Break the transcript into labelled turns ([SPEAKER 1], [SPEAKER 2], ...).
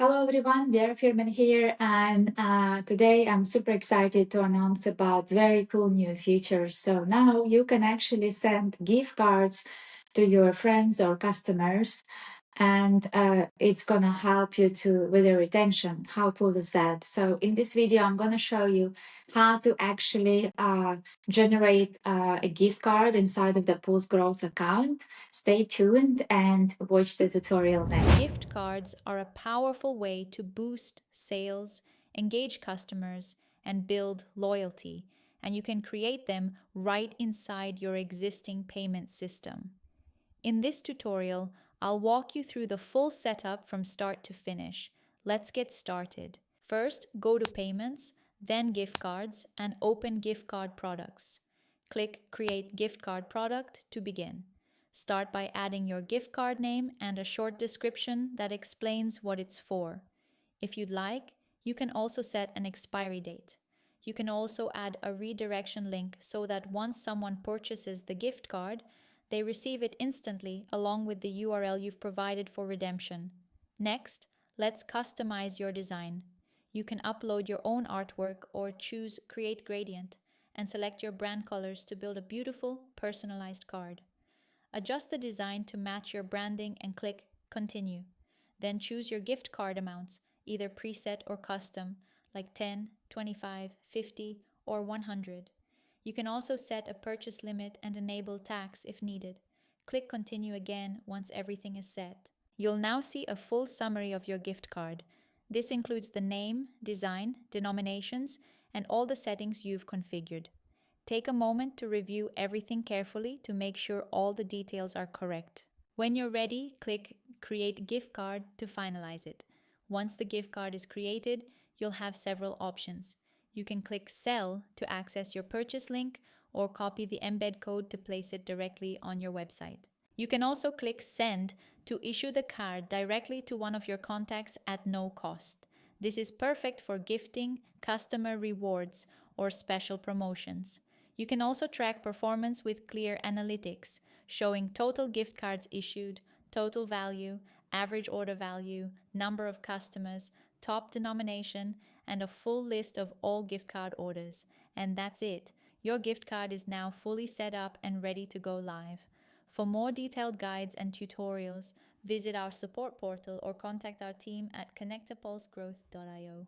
[SPEAKER 1] Hello everyone, Vera Firman here, and today I'm super excited to announce about very cool new features. So now you can actually send gift cards to your friends or customers, and it's gonna help you with the retention. How cool is that? So in this video, I'm gonna show you how to actually generate a gift card inside of the PulseGrowth account. Stay tuned and watch the tutorial next.
[SPEAKER 2] Gift cards are a powerful way to boost sales, engage customers, and build loyalty, and you can create them right inside your existing payment system. In this tutorial, I'll walk you through the full setup from start to finish. Let's get started. First, go to Payments, then Gift Cards, and open Gift Card Products. Click Create Gift Card Product to begin. Start by adding your gift card name and a short description that explains what it's for. If you'd like, you can also set an expiry date. You can also add a redirection link so that once someone purchases the gift card, they receive it instantly along with the URL you've provided for redemption. Next, let's customize your design. You can upload your own artwork or choose Create Gradient and select your brand colors to build a beautiful, personalized card. Adjust the design to match your branding and click Continue. Then choose your gift card amounts, either preset or custom, like 10, 25, 50, or 100. You can also set a purchase limit and enable tax if needed. Click Continue again once everything is set. You'll now see a full summary of your gift card. This includes the name, design, denominations, and all the settings you've configured. Take a moment to review everything carefully to make sure all the details are correct. When you're ready, click Create Gift Card to finalize it. Once the gift card is created, you'll have several options. You can click Sell to access your purchase link or copy the embed code to place it directly on your website. You can also click Send to issue the card directly to one of your contacts at no cost. This is perfect for gifting, customer rewards, or special promotions. You can also track performance with clear analytics, showing total gift cards issued, total value, average order value, number of customers, top denomination, and a full list of all gift card orders. And that's it. Your gift card is now fully set up and ready to go live. For more detailed guides and tutorials, visit our support portal or contact our team at connectapulsegrowth.io.